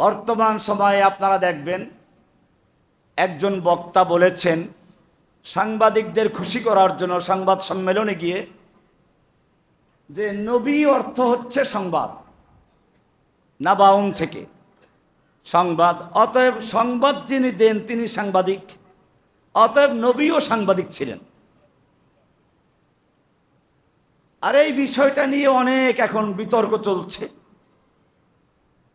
বর্তমান সময়ে আপনারা দেখবেন একজন বক্তা বলেছেন সাংবাদিকদের খুশি করার জন্য সংবাদ সম্মেলনে গিয়ে যে নবী অর্থ হচ্ছে সংবাদ, নাবাউন থেকে সংবাদ, অতএব সংবাদ যিনি দেন তিনি সাংবাদিক, অতএব নবীও সাংবাদিক ছিলেন। আর এই বিষয়টা নিয়ে অনেক এখন বিতর্ক চলছে।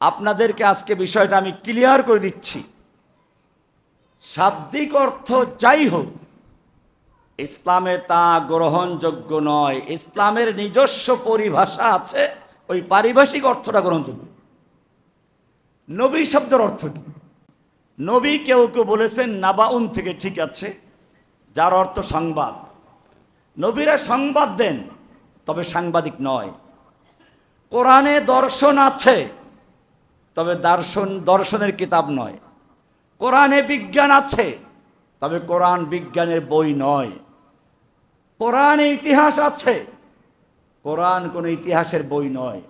আপনাদেরকে আজকে বিষয়টা আমি ক্লিয়ার করে দিচ্ছি। শাব্দিক অর্থ যাই হোক, ইসলামে তা গ্রহণযোগ্য নয়। ইসলামের নিজস্ব পরিভাষা আছে, ওই পারিভাষিক অর্থটা গ্রহণযোগ্য। নবী শব্দের অর্থ কি? নবী কেউ কেউ বলেছেন নাবাউন থেকে, ঠিক আছে, যার অর্থ সংবাদ। নবীরা সংবাদ দেন, তবে সাংবাদিক নয়। কোরআনে দর্শন আছে, তবে দর্শনের কিতাব নয়। কোরআনে বিজ্ঞান আছে, তবে কোরআন বিজ্ঞানের বই নয়। কোরআনে ইতিহাস আছে, কোরআন কোনো ইতিহাসের বই নয়।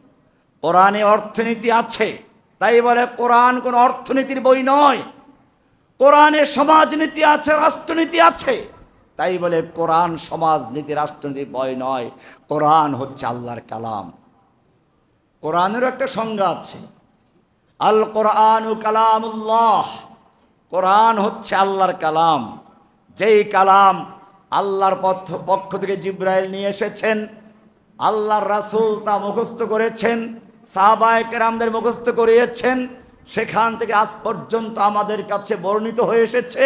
কোরআনে অর্থনীতি আছে, তাই বলে কোরআন কোনো অর্থনীতির বই নয়। কোরআনে সমাজনীতি আছে, রাষ্ট্রনীতি আছে, তাই বলে কোরআন সমাজনীতি রাষ্ট্রনীতির বই নয়। কোরআন হচ্ছে আল্লাহর কালাম। কোরআনেরও একটা সংজ্ঞা আছে, আল কোরআনু কালামুল্লাহ। কোরআন হচ্ছে আল্লাহর কালাম, যেই কালাম আল্লাহর পক্ষ থেকে জিবরাইল নিয়ে এসেছেন, আল্লাহর রাসূল তা মুখস্থ করেছেন, সাহাবায়ে কেরামদের মুখস্থ করিয়েছেন, সেখান থেকে আজ পর্যন্ত আমাদের কাছে বর্ণিত হয়ে এসেছে,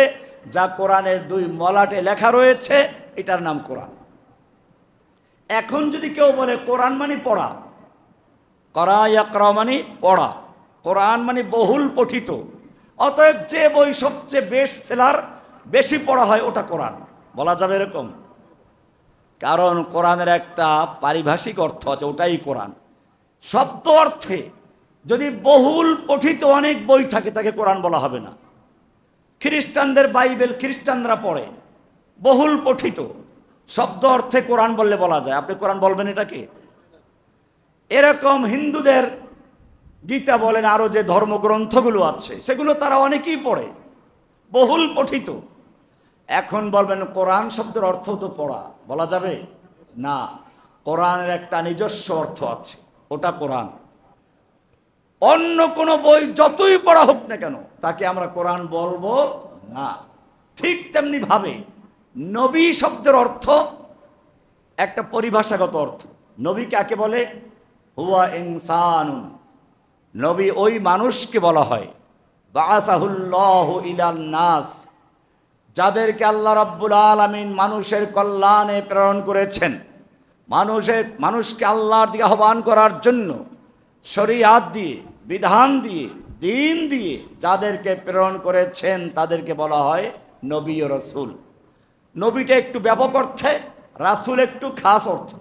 যা কোরআনের 2 মলাটে লেখা রয়েছে, এটার নাম কোরআন। এখন যদি কেউ বলে কোরআন মানে পড়া, করা ইয়াকরা মানে পড়া, কোরআন মানে বহুল পঠিত, অতএব যে বই সবচেয়ে বেস্ট সেলার, বেশি পড়া হয়, ওটা কোরআন বলা যাবে এরকম? কারণ কোরআনের একটা পারিভাষিক অর্থ আছে, ওটাই কোরআন। শব্দ অর্থে যদি বহুল পঠিত অনেক বই থাকে, তাকে কোরআন বলা হবে না। খ্রিস্টানদের বাইবেল খ্রিস্টানরা পড়ে, বহুল পঠিত, শব্দ অর্থে কোরআন বললে বলা যায়। আপনি কোরআন বলবেন এটাকে? এরকম হিন্দুদের গীতা বলেন, আরও যে ধর্মগ্রন্থগুলো আছে সেগুলো তারা অনেকেই পড়ে, বহুল পঠিত। এখন বলবেন কোরআন শব্দের অর্থ তো পড়া, বলা যাবে না। কোরআনের একটা নিজস্ব অর্থ আছে, ওটা কোরআন। অন্য কোনো বই যতই পড়া হোক না কেন, তাকে আমরা কোরআন বলবো না। ঠিক তেমনি ভাবে নবী শব্দের অর্থ একটা পরিভাষাগত অর্থ। নবী কাকে বলে? হুয়া ইনসানুন। নবী ওই মানুষকে বলা হয়, বাআসাহুল্লাহু ইলান নাস, যাদেরকে আল্লাহ রাব্বুল আলামিন মানুষের কল্যাণে প্রেরণ করেছেন। মানুষকে আল্লাহর দিকে আহ্বান করার জন্য শরীয়ত দিয়ে, বিধান দিয়ে, দিন দিয়ে যাদেরকে প্রেরণ করেছেন, তাদেরকে বলা হয় নবী ও রাসূল। নবীটা একটু ব্যাপক অর্থে, রাসূল একটু খাস অর্থে।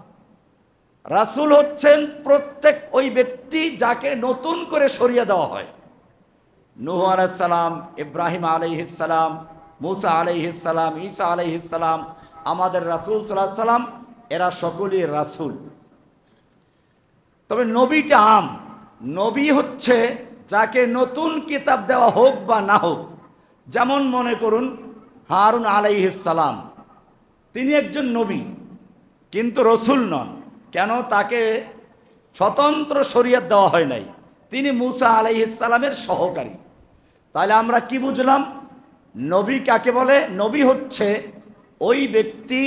রাসূল হচ্ছেন প্রত্যেক ওই ব্যক্তি যাকে নতুন করে শরিয়া দেওয়া হয়। নূহ আলাইহিস সালাম, ইব্রাহিম আলাইহিস সালাম, মুসা আলাইহিস সালাম, ঈসা আলাইহিস সালাম, আমাদের রাসূল সাল্লাল্লাহু আলাইহি সাল্লাম, এরা সকলেই রাসূল। তবে নবীটা আম। নবী হচ্ছে যাকে নতুন কিতাব দেওয়া হোক বা না হোক। যেমন মনে করুন হারুন আলাইহিস সালাম, তিনি একজন নবী কিন্তু রসুল নন। কেন? তাকে স্বতন্ত্র শরীয়ত দেওয়া হয় নাই, তিনি মুসা আলাইহিস সালামের সহকারী। তাহলে আমরা কি বুঝলাম? নবী কাকে বলে? নবী হচ্ছে ওই ব্যক্তি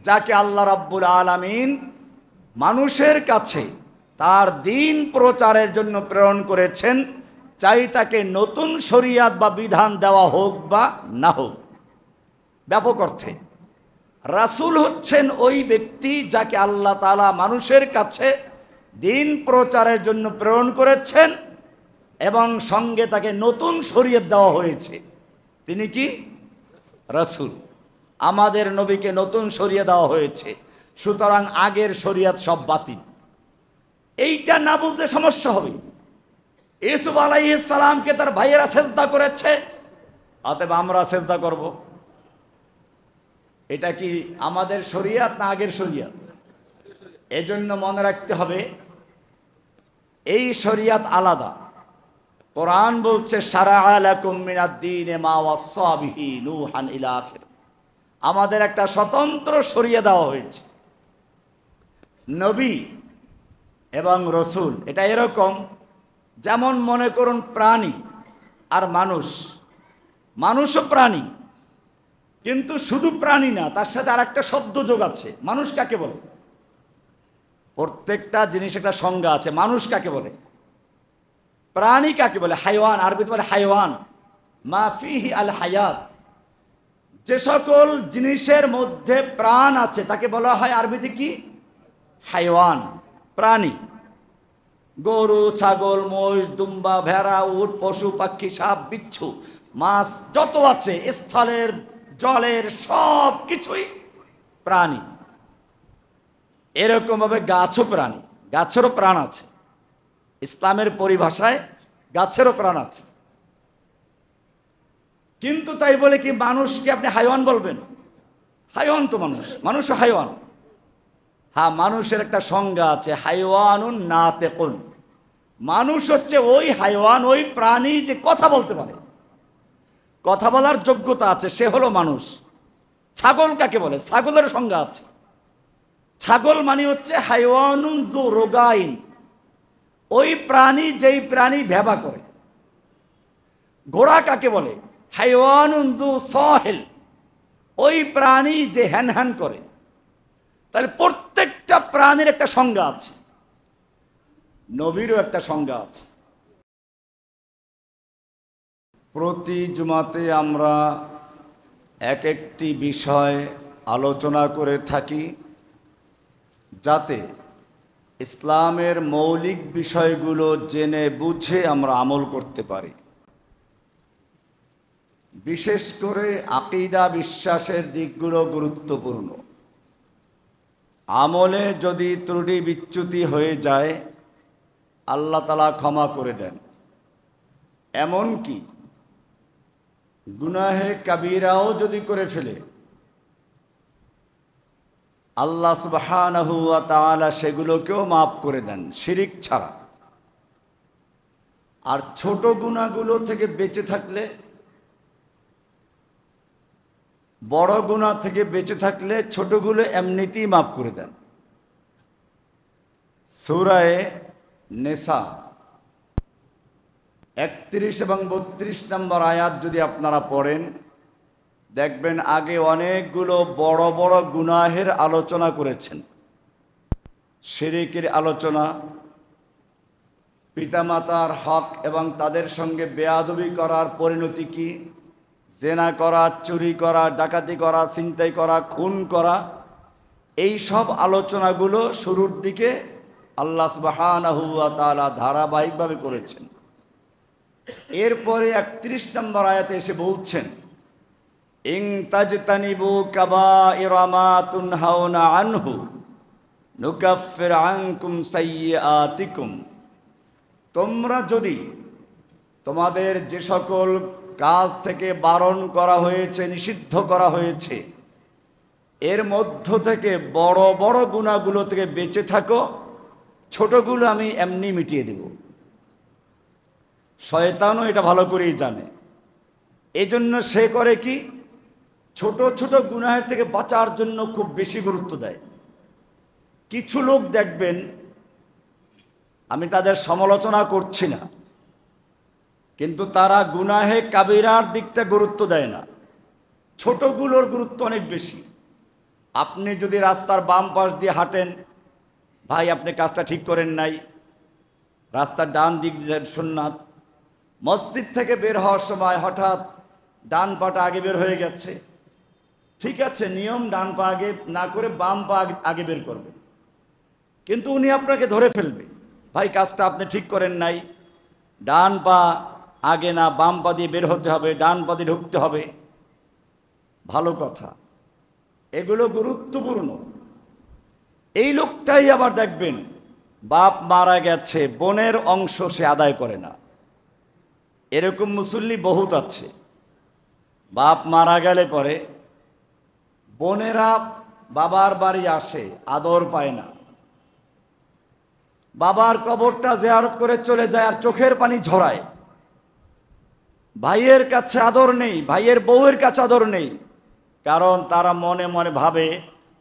যাকে আল্লাহ রাব্বুল আলামিন মানুষের কাছে তার দিন প্রচারের জন্য প্রেরণ করেছেন, চাই তাকে নতুন শরীয়ত বা বিধান দেওয়া হোক বা না হোক। ব্যাপক অর্থে রাসূল হচ্ছেন ওই ব্যক্তি যাকে আল্লাহ তাআলা মানুষের কাছে দিন প্রচারের জন্য প্রেরণ করেছেন এবং সঙ্গে তাকে নতুন শরীয়ত দেওয়া হয়েছে। তিনি কি? রাসূল। আমাদের নবীকে নতুন শরীয়ত দেওয়া হয়েছে, সুতরাং আগের শরীয়ত সব বাতিল। এইটা না বুঝলে সমস্যা হবে। ইউসুফ আলাইহিস সালামকে তার ভাইয়েরা সেজদা করেছে, অতএব আমরা সেজদা করব। এটা কি আমাদের শরীয়ত না আগের শরীয়ত? এজন্য মনে রাখতে হবে এই শরীয়ত আলাদা, কোরআন বলছে শারা'a লাকুম মিনাদ-দীনি মা ওয়াসসা বিহি নূহান ইলা আখির। আমাদের একটা স্বতন্ত্র শরিয়া দেওয়া হয়েছে। নবী এবং রসুল এটা এরকম, যেমন মনে করুন প্রাণী আর মানুষ। মানুষও প্রাণী, কিন্তু শুধু প্রাণী না, তার সাথে আর একটা শব্দ যোগ আছে। মানুষ কাকে বলে? প্রত্যেকটা জিনিস একটা সংজ্ঞা আছে। মানুষ কাকে বলে? প্রাণী কাকে বলে? হাইওয়ান, আরবিতে বলে হাইওয়ান, মা ফিহি আল হায়াত। যে সকল জিনিসের মধ্যে প্রাণ আছে তাকে বলা হয় আরবিতে কি? হাইওয়ান, প্রাণী। গরু, ছাগল, মহিষ, দুম্বা, ভেড়া, উট, পশু পাখি, সাপ, বিচ্ছু, মাছ যত আছে, স্থলের জলের সব কিছুই প্রাণী। এরকমভাবে গাছও প্রাণী, গাছেরও প্রাণ আছে। ইসলামের পরিভাষায় গাছেরও প্রাণ আছে। কিন্তু তাই বলে কি মানুষকে আপনি হাইওয়ান বলবেন? হাইওয়ান তো মানুষ, মানুষও হাইওয়ান। হ্যাঁ, মানুষের একটা সংজ্ঞা আছে, হাইওয়ানুন নাতিকুন। মানুষ হচ্ছে ওই হাইওয়ান, ওই প্রাণী যে কথা বলতে পারে, কথা বলার যোগ্যতা আছে, সে হলো মানুষ। ছাগল কাকে বলে? ছাগলের সংজ্ঞা আছে। ছাগল মানে হচ্ছে হাইওয়ানুন যু রোগাইন, ওই প্রাণী যেই প্রাণী ভেবা করে। ঘোড়া কাকে বলে? হাইওয়ানুন যু সাহিল, ওই প্রাণী যে হ্যান হ্যান করে। তাহলে প্রত্যেকটা প্রাণীর একটা সংজ্ঞা আছে, নবীরও একটা সংজ্ঞা আছে। প্রতি জুমাতে আমরা এক একটি বিষয় আলোচনা করে থাকি, যাতে ইসলামের মৌলিক বিষয়গুলো জেনে বুঝে আমরা আমল করতে পারি। বিশেষ করে আকীদা, বিশ্বাসের দিকগুলো গুরুত্বপূর্ণ। আমলে যদি ত্রুটি বিচ্যুতি হয়ে যায় আল্লাহ তাআলা ক্ষমা করে দেন। এমনকি গুনাহে কাবীরাও যদি করে ফেলে আল্লাহ সুবহানাহু ওয়া তাআলা সেগুলোকেও মাফ করে দেন, শিরিক ছাড়া। আর ছোট গুনাহগুলো থেকে বেঁচে থাকলে, বড় গুনাহ থেকে বেঁচে থাকলে ছোটগুলো এমনিতেই মাফ করে দেন। সূরা নিসা 31 এবং 32 নম্বর আয়াত যদি আপনারা পড়েন, দেখবেন আগে অনেকগুলো বড় বড় গুনাহের আলোচনা করেছেন। শিরকের আলোচনা, পিতামাতার হক এবং তাদের সঙ্গে বেয়াদবি করার পরিণতি কি, জেনা করা, চুরি করা, ডাকাতি করা, ছিনতাই করা, খুন করা, এই সব আলোচনাগুলো শুরুর দিকে আল্লাহ সুবহানাহু ওয়া তাআলা ধারাবাহিকভাবে করেছেন। এরপরে 31 নম্বর আয়াতে এসে বলছেন, ইন তাজতানিবু কাবাইরা মা তুনহাউনা আনহু নুকাফির আনকুম সাইয়্যাতিকুম। তোমরা যদি তোমাদের যে সকল কাজ থেকে বারণ করা হয়েছে, নিষিদ্ধ করা হয়েছে, এর মধ্য থেকে বড় বড় গুনাহগুলো থেকে বেঁচে থাকো, ছোটগুলো আমি এমনি মিটিয়ে দেব। শয়তানও এটা ভালো করেই জানে। এজন্য সে করে কি, ছোট ছোট গুনাহের থেকে বাঁচার জন্য খুব বেশি গুরুত্ব দেয়। কিছু লোক দেখবেন, আমি তাদের সমালোচনা করছি না, কিন্তু তারা গুনাহে কাবিরার দিকটা গুরুত্ব দেয় না, ছোটগুলোর গুরুত্ব অনেক বেশি। আপনি যদি রাস্তার বাম পাশ দিয়ে হাঁটেন, ভাই আপনি কাজটা ঠিক করেন নাই, রাস্তার ডান দিক দিয়ে সুন্নাত। মসজিদ থেকে বের হওয়ার সময় হঠাৎ ডান পাটা আগে বের হয়ে গেছে, ঠিক আছে, নিয়ম ডান পা আগে না করে বাম পা আগে বের করবে, কিন্তু উনি আপনাকে ধরে ফেলবে, ভাই কাজটা আপনি ঠিক করেন নাই, ডান পা আগে না বাম পা দিয়ে বের হতে হবে, ডান পা দিয়ে ঢুকতে হবে। ভালো কথা, এগুলো গুরুত্বপূর্ণ। এই লোকটাই আবার দেখবেন বাপ মারা গেছে, বোনের অংশ সে আদায় করে না। এরকম মুসল্লি বহুত আছে। বাপ মারা গেলে পরে বোনেরা বাবার বাড়ি আসে, আদর পায় না, বাবার কবরটা জিয়ারত করে চলে যায় আর চোখের পানি ঝরায়, ভাইয়ের কাছে আদর নেই, ভাইয়ের বউয়ের কাছে আদর নেই, কারণ তারা মনে মনে ভাবে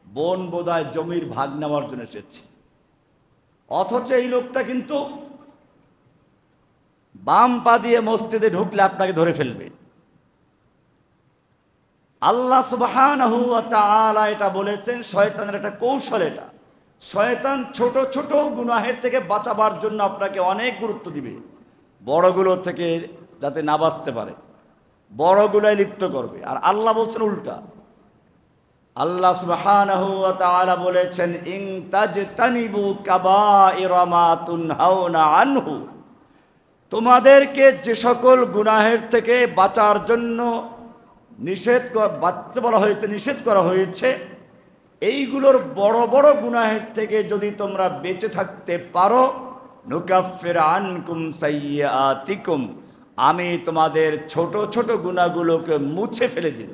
বোন বোধহয় জমির ভাগ নেওয়ার জন্য এসেছে। অথচ এই লোকটা কিন্তু বাম পা দিয়ে মসজিদে ঢুকলে আপনাকে ধরে ফেলবে। আল্লাহ সুবহানাহু ওয়া তাআলা এটা বলেছেন, শয়তানের একটা কৌশল এটা। শয়তান ছোট ছোট গুনাহের থেকে বাঁচাবার জন্য আপনাকে অনেক গুরুত্ব দিবে, বড়গুলো থেকে যাতে না বাঁচতে পারে, বড়গুলোয় লিপ্ত করবে। আর আল্লাহ বলছেন উল্টা। আল্লাহ সুবহানাহু ওয়া তাআলা বলেছেন, ইন তাজতানিবু কাবাইরা মা তুনহাউনা আনহু, তোমাদেরকে যে সকল গুনাহের থেকে বাঁচার জন্য বাঁচতে বলা হয়েছে, নিষেধ করা হয়েছে, এইগুলোর বড় বড় গুনাহের থেকে যদি তোমরা বেঁচে থাকতে পারো, নুকাফির আনকুম সাইয়্যাতিকুম, আমি তোমাদের ছোট ছোট গুনাহগুলোকে মুছে ফেলে দিব।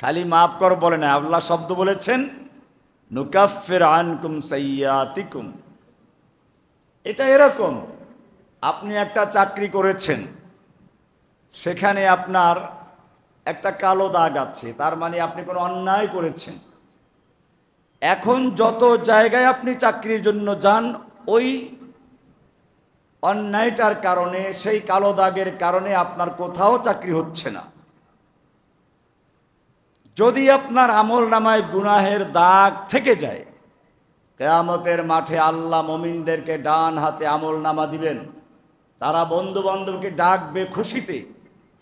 খালি মাফ কর বলে না, আল্লাহ শব্দ বলেছেন নুকাফির আনকুম সাইয়্যাতিকুম। এটা এরকম, আপনি একটা চাকরি করেছেন, সেখানে আপনার একটা কালো দাগ আছে, তার মানে আপনি কোনো অন্যায় করেছেন। এখন যত জায়গায় আপনি চাকরির জন্য যান, ওই অন্যায়টার কারণে, সেই কালো দাগের কারণে আপনার কোথাও চাকরি হচ্ছে না। যদি আপনার আমলনামায় গুনাহের দাগ থেকে যায়, কিয়ামতের মাঠে আল্লাহ মুমিনদেরকে ডান হাতে আমলনামা দিবেন। তারা বন্ধু বান্ধবকে ডাকবে খুশিতে,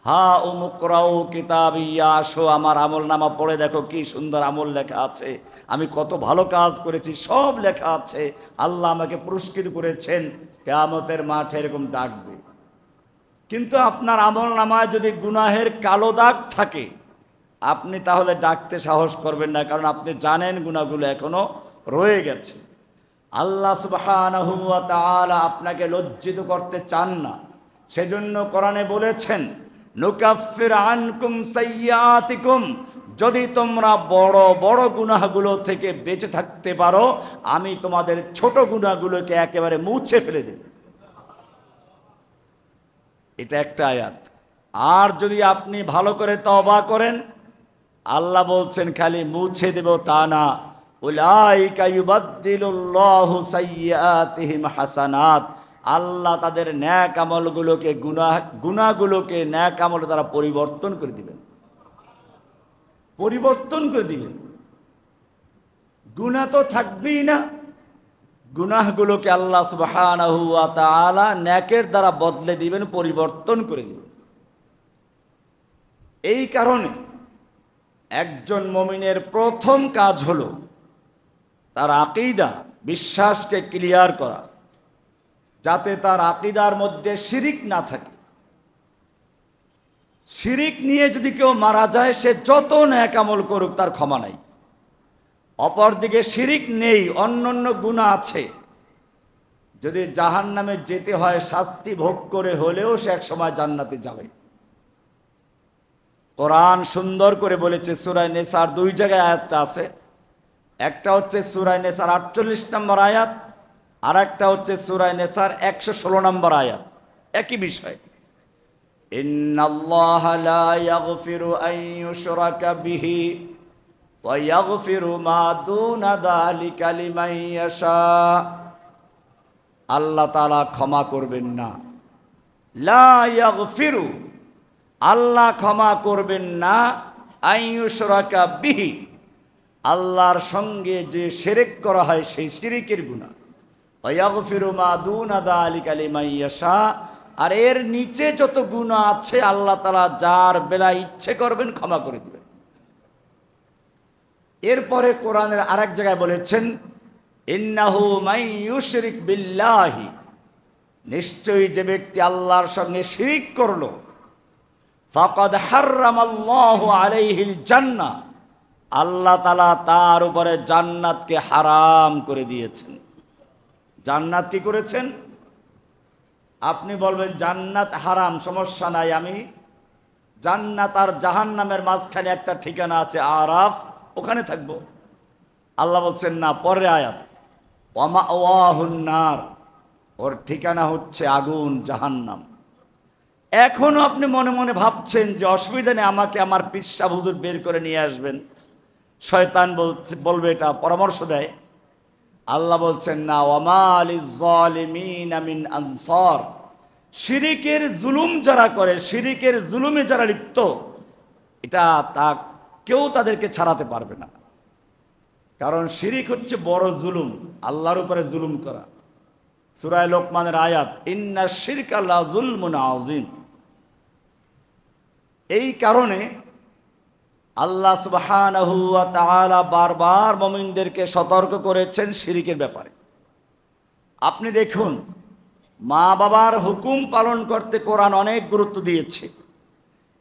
হা উমুকরাও কিতাবিয়া, আসো আমার আমলনামা পড়ে দেখো কি সুন্দর আমল লেখা আছে, আমি কত ভালো কাজ করেছি সব লেখা আছে, আল্লাহ আমাকে পুরস্কৃত করেছেন। কিয়ামতের মাঠে এরকম ডাকবে। কিন্তু আপনার আমলনামায় যদি গুনাহের কালো দাগ থাকে, আপনি তাহলে ডাকতে সাহস করবেন না, কারণ আপনি জানেন গুনাহগুলো এখনো রয়ে গেছে। আল্লাহ সুবহানাহু ওয়া তাআলা আপনাকে লজ্জিত করতে চান না, সেজন্য কোরআনে বলেছেন নুকাফির আনকুম সাইয়্যাতিকুম, যদি তোমরা বড় বড় গুনাহগুলো থেকে বেঁচে থাকতে পারো, আমি তোমাদের ছোট গুনাহগুলোকে একেবারে মুছে ফেলে দেব। এটা একটা আয়াত। আর যদি আপনি ভালো করে তওবা করেন, আল্লাহ বলছেন খালি মুছে দেব তা না, উলাইকা ইউবাদদিলুল্লাহু সাইয়্যাতিহিম হাসানাত, আল্লাহ তাদের ন্যাক আমলগুলোকে গুনাহগুলোকে ন্যাক আমলে তারা পরিবর্তন করে দিবেন, পরিবর্তন করে দিবেন। গুনাহ তো থাকবেই না, গুনাহগুলোকে আল্লাহ সুবহানাহু ওয়া তাআলা ন্যাকের দ্বারা বদলে দিবেন, পরিবর্তন করে দিবেন। এই কারণে একজন মুমিনের প্রথম কাজ হলো তার আকীদা, বিশ্বাসকে ক্লিয়ার করা, যাতে তার আকীদার মধ্যে শিরিক না থাকে। শিরিক নিয়ে যদি কেউ মারা যায়, সে যত নেক আমল করুক তার ক্ষমা নাই। অপরদিকে শিরিক নেই, অন্যান্য গুনাহ আছে, যদি জাহান্নামে যেতে হয় শাস্তি ভোগ করে হলেও সে এক সময় জান্নাতে যাবে। কোরআন সুন্দর করে বলেছে, সূরা নিসার 2 জায়গায় আয়াতটা আছে। একটা হচ্ছে সূরা নিসার 48 নম্বর আয়াত, আর একটা হচ্ছে সূরা নিসার 116 নম্বর আয়াত, একই বিষয়। ইন্নাল্লাহা লা ইয়াগফিরু আন ইউশরাকা বিহি ওয়া ইয়াগফিরু মা দুনা যালিকা লিমান ইয়াশা, আল্লাহ তাআলা ক্ষমা করবেন না। লা ইয়াগফিরু, আল্লাহ ক্ষমা করবেন না, আন ইউশরাকা বিহি, আল্লাহর সঙ্গে যে শিরক করা হয় সেই শিরকের গুনাহ। ওয়া ইয়াগফিরু মা দুনা যালিকা লিমান ইয়াশা, আর এর নিচে যত গুনাহ আছে আল্লাহ তাআলা যার বেলা ইচ্ছে করবেন ক্ষমা করে দিবেন। এরপরে কোরআনের আরেক জায়গায় বলেছেন, ইন্নাহু মান ইউশরিক বিল্লাহি, নিশ্চয়ই যে ব্যক্তি আল্লাহর সঙ্গে শিরক করলো, ফাকাদ হাররামাল্লাহু আলাইহিল জান্নাহ, আল্লাহ তাআলা তার উপরে জান্নাতকে হারাম করে দিয়েছেন। জান্নাত কি করেছেন? আপনি বলবেন জান্নাত হারাম, সমস্যা নাই, আমি জান্নাত আর জাহান্নামের মাঝখানে একটা ঠিকানা আছে আরাফ, ওখানে থাকবো। আল্লাহ বলছেন না, পরের আয়াত, ওয়া মাওয়াহুন নার, ওর ঠিকানা হচ্ছে আগুন, জাহান্নাম। এখনো আপনি মনে মনে ভাবছেন যে অসুবিধা নেই, আমাকে আমার পীর সাহেব হুজুর বের করে নিয়ে আসবেন, শয়তান বলবে, এটা পরামর্শ দেয়। আল্লাহ বলছেন না, ওয়ামা লিয-যালিমিনা মিন আনসার, শিরিকের জুলুম যারা করে, শিরিকের জুলুমে যারা লিপ্ত, এটা কেউ তাদেরকে ছাড়াতে পারবে না। কারণ শিরিক হচ্ছে বড় জুলুম, আল্লাহর উপরে জুলুম করা। সূরা লোকমানের আয়াত, ইন্নাশ শিরকা লা যুলমুন আযীম। এই কারণে আল্লাহ সুবহানাহু ওয়া তাআলা বারবার মুমিনদেরকে সতর্ক করেছেন শিরিকের ব্যাপারে। আপনি দেখুন, মা বাবার হুকুম পালন করতে কোরআন অনেক গুরুত্ব দিয়েছে।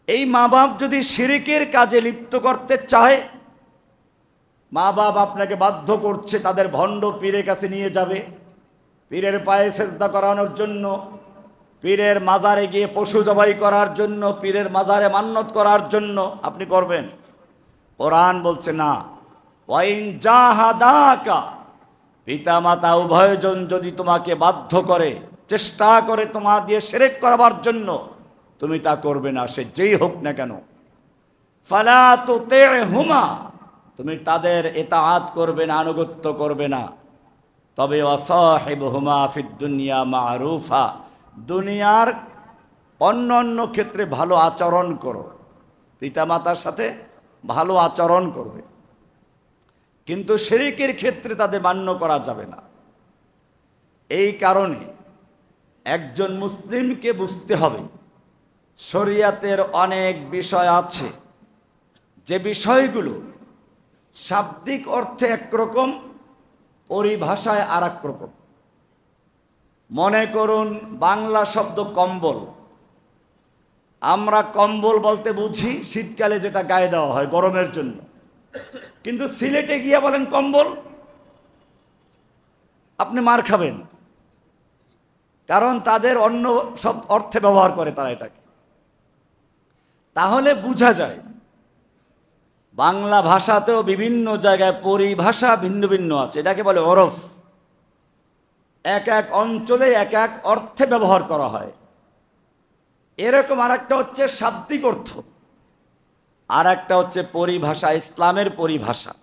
এই মা বাপ যদি শিরিকের কাজে লিপ্ত করতে চায়, মা বাপ আপনাকে বাধ্য করছে তাদের ভণ্ড পীরের কাছে নিয়ে যাবে, পীরের পায়ে সেজদা করানোর জন্য, পীরের মাজারে গিয়ে পশু জবাই করার জন্য, পীরের মাজারে মান্নত করার জন্য আপনি করবেন। কোরআন বলছে না, ওয়াইন জাহাদাকা, পিতা মাতা উভয়জন যদি তোমাকে বাধ্য করে, চেষ্টা করে তোমার দিয়ে শিরক করাবার জন্য, তুমি তা করবে না, সে যেই হোক না কেন। ফালা তুতি'হুমা, তুমি তাদের ইতাআত করবে না, আনুগত্য করবে না। তবে ওয়াসাহিবহুমা ফিদ দুনিয়া মা'রুফা, দুনিয়ার অন্য অন্য ক্ষেত্রে ভালো আচরণ করো, পিতামাতার সাথে ভালো আচরণ করবে, কিন্তু শিরকের ক্ষেত্রে তাদের মান্য করা যাবে না। এই কারণে একজন মুসলিমকে বুঝতে হবে শরিয়াতের অনেক বিষয় আছে, যে বিষয়গুলো শাব্দিক অর্থে একরকম, পরিভাষায় আর এক রকম। মনে করুন বাংলা শব্দ কম্বল, আমরা কম্বল বলতে বুঝি শীতকালে যেটা গায়ে দেওয়া হয় গরমের জন্য, কিন্তু সিলেটে গিয়ে বলেন কম্বল, আপনি মার খাবেন, কারণ তাদের অন্য সব অর্থে ব্যবহার করে তারা এটাকে। তাহলে বোঝা যায় বাংলা ভাষাতেও বিভিন্ন জায়গায় পরিভাষা ভিন্ন ভিন্ন আছে, এটাকে বলে ওরফ। এক এক অঞ্চলে এক এক অর্থে ব্যবহার করা হয়। এরকম আর একটা হচ্ছে শাব্দিক অর্থ, আর একটা হচ্ছে পরিভাষা, ইসলামের পরিভাষা।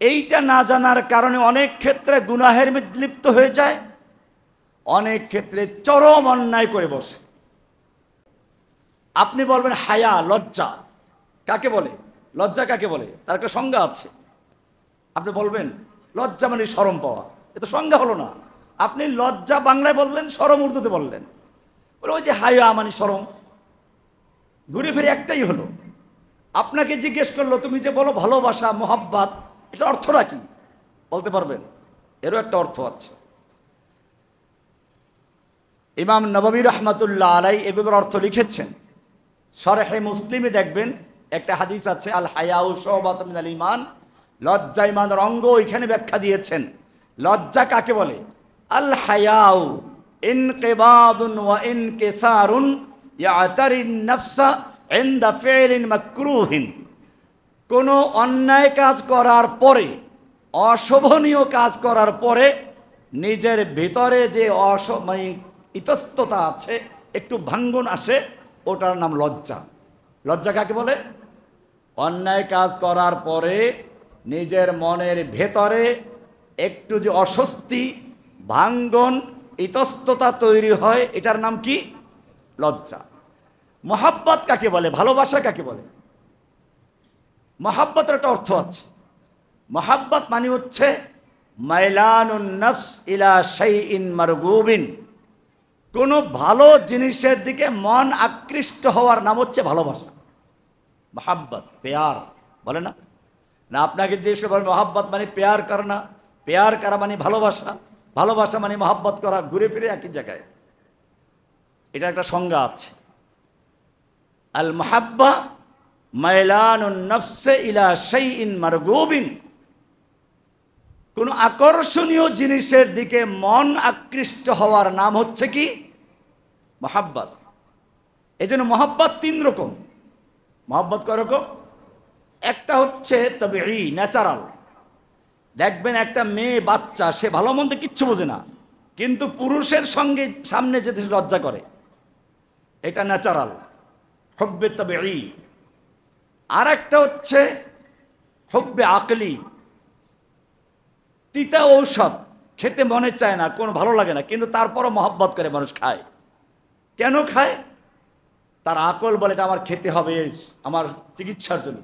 এইটা না জানার কারণে অনেক ক্ষেত্রে গুনাহের মধ্যে লিপ্ত হয়ে যায়, অনেক ক্ষেত্রে চরম অন্যায় করে বসে। আপনি বলবেন হায়া, লজ্জা কাকে বলে, লজ্জা কাকে বলে, তার একটা সংজ্ঞা আছে। আপনি বলবেন লজ্জা মানে শরম পাওয়া, এ তো সংজ্ঞা হলো না। আপনি লজ্জা বাংলায় বললেন, শরম উর্দুতে বললেন, বলে ওই যে হায়া মানে শরম, ঘুরে ফিরে একটাই হলো। আপনাকে জিজ্ঞেস করলো, তুমি যে বলো ভালোবাসা, মোহাব্বত, এটা অর্থটা কি বলতে পারবেন? এরও একটা অর্থ আছে। ইমাম নববী রাহমাতুল্লাহ আলাইহি এগুলোর অর্থ লিখেছেন। শরহে মুসলিমে দেখবেন একটা হাদিস আছে, আল হায়াউ শুবাতুম মিনাল ঈমান, লজ্জা ঈমানের অঙ্গ, এখানে ব্যাখ্যা দিয়েছেন লজ্জা কাকে বলে। আল হায়াউ ইনকিবাদুন ওয়া ইনকিসারুন ইয়াতারিন নাফসা ইনদা ফি'লিন মাকরুহিন, কোনো অন্যায় কাজ করার পরে, অশোভনীয় কাজ করার পরে নিজের ভিতরে যে ইতস্ততা আছে, একটু ভাঙ্গন আসে, ওটার নাম লজ্জা। লজ্জা কাকে বলে? অন্যায় কাজ করার পরে নিজের মনের ভেতরে একটু যে অস্বস্তি, ভাঙ্গন, ইতস্ততা তৈরি হয়, এটার নাম কি? লজ্জা। মোহাব্বত কাকে বলে? ভালোবাসা কাকে বলে? মহাব্বতের একটা অর্থ আছে। মহাব্বত মানে হচ্ছে মাইলানুন নফস ইলা শাইইন মারগুবিন, কোনো ভালো জিনিসের দিকে মন আকৃষ্ট হওয়ার নাম হচ্ছে ভালোবাসা। মহাব্বত, প্যার বলে না? না আপনাকে যে বলে মহাব্বত মানে প্যার করা না, প্যার করা মানে ভালোবাসা, ভালোবাসা মানে মহাব্বত করা, ঘুরে ফিরে একই জায়গায়। এটা একটা সংজ্ঞা আছে। আল মাহাব্বা মাইলানুন নফসে ইলা শাইইন মারগুবিন, কোন আকর্ষণীয় জিনিসের দিকে মন আকৃষ্ট হওয়ার নাম হচ্ছে কি? মহাব্বত। এই জন্য মহাব্বত তিন রকম। মহাব্বত কয় রকম? একটা হচ্ছে তবিঈ, ন্যাচারাল। দেখবেন একটা মেয়ে বাচ্চা, সে ভালো মন্দ কিচ্ছু বোঝে না, কিন্তু পুরুষের সঙ্গে সামনে যেতে লজ্জা করে, এটা ন্যাচারাল হুব্বে তাবিঈ। আর একটা হচ্ছে হুব্বে আকলি, তিতা ঔষধ, খেতে মনে চায় না, কোনো ভালো লাগে না, কিন্তু তারপরও মহব্বত করে মানুষ খায়। কেন খায়? তার আকল বলে এটা আমার খেতে হবে, আমার চিকিৎসার জন্য।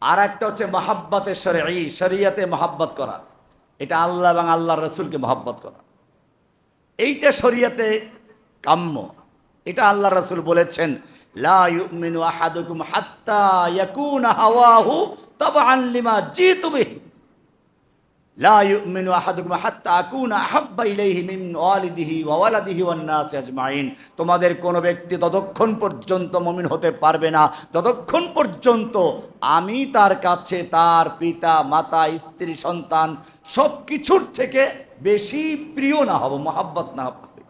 আর একটা হচ্ছে মহাব্বতে শরঈ, শরিয়াতে মহাব্বত করা, এটা আল্লাহ এবং আল্লাহর রসুলকে মহাব্বত করা, এইটা শরিয়াতে কাম্য। এটা আল্লাহ রসুল বলেছেন, লা ইউমিনু আহাদুকুম হাত্তা ইয়াকুনা হাওয়াহু তাবআন লিমা জিতু বিহি, লা ইউমিনু আহাদুকুম হাত্তা আকুনা আহাব্বা ইলাইহি মিন ওয়ালিদিহি ওয়া ওয়ালাদিহি ওয়ান নাসি আজমাইন। তোমাদের কোনো ব্যক্তি ততক্ষণ পর্যন্ত মুমিন হতে পারবে না যতক্ষণ পর্যন্ত আমি তার কাছে তার পিতা মাতা স্ত্রী সন্তান সব কিছুর থেকে বেশি প্রিয় না হব, মহাব্বত না হবে।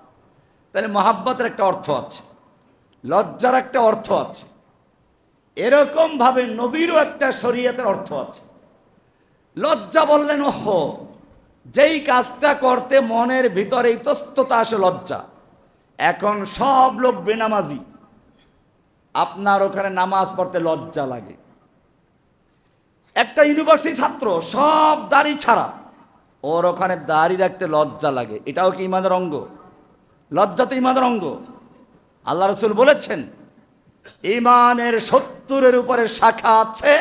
তাহলে মহাব্বতের একটা অর্থ আছে, লজ্জার একটা অর্থ আছে, এরকমভাবে নবীরও একটা শরীয়তের অর্থ আছে। লজ্জা বললেন, ওহো, যেই কাজটা করতে মনের ভিতরে ইতস্ততা আসে, লজ্জা। এখন সব লোক বেনামাজি, আপনার ওখানে নামাজ পড়তে লজ্জা লাগে। একটা ইউনিভার্সিটি ছাত্র সব দাড়ি ছাড়া, ওর ওখানে দাড়ি রাখতে লজ্জা লাগে। এটাও কি ইমানের অঙ্গ? লজ্জা তো ইমানের অঙ্গ। আল্লাহ রসুল বলেছেন, ইমানের 70-এর উপরে শাখা আছে,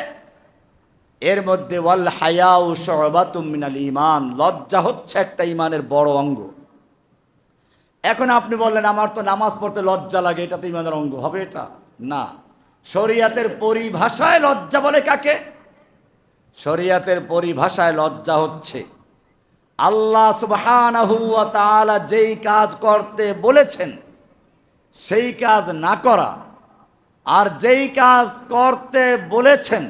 এর মধ্যে ওয়াল হায়াউ শুবাতুম মিনাল ঈমান, লজ্জা হচ্ছে একটা ইমানের বড় অঙ্গ। এখন আপনি বললেন আমার তো নামাজ পড়তে লজ্জা লাগে, এটা তো ইমানের অঙ্গ হবে? এটা না। শরিয়াতের পরিভাষায় লজ্জা বলে কাকে? শরিয়াতের পরিভাষায় লজ্জা হচ্ছে আল্লাহ সুবহানাহু ওয়া তাআলা যেই কাজ করতে বলেছেন সেই কাজ না করা, আর যেই কাজ করতে বলেছেন,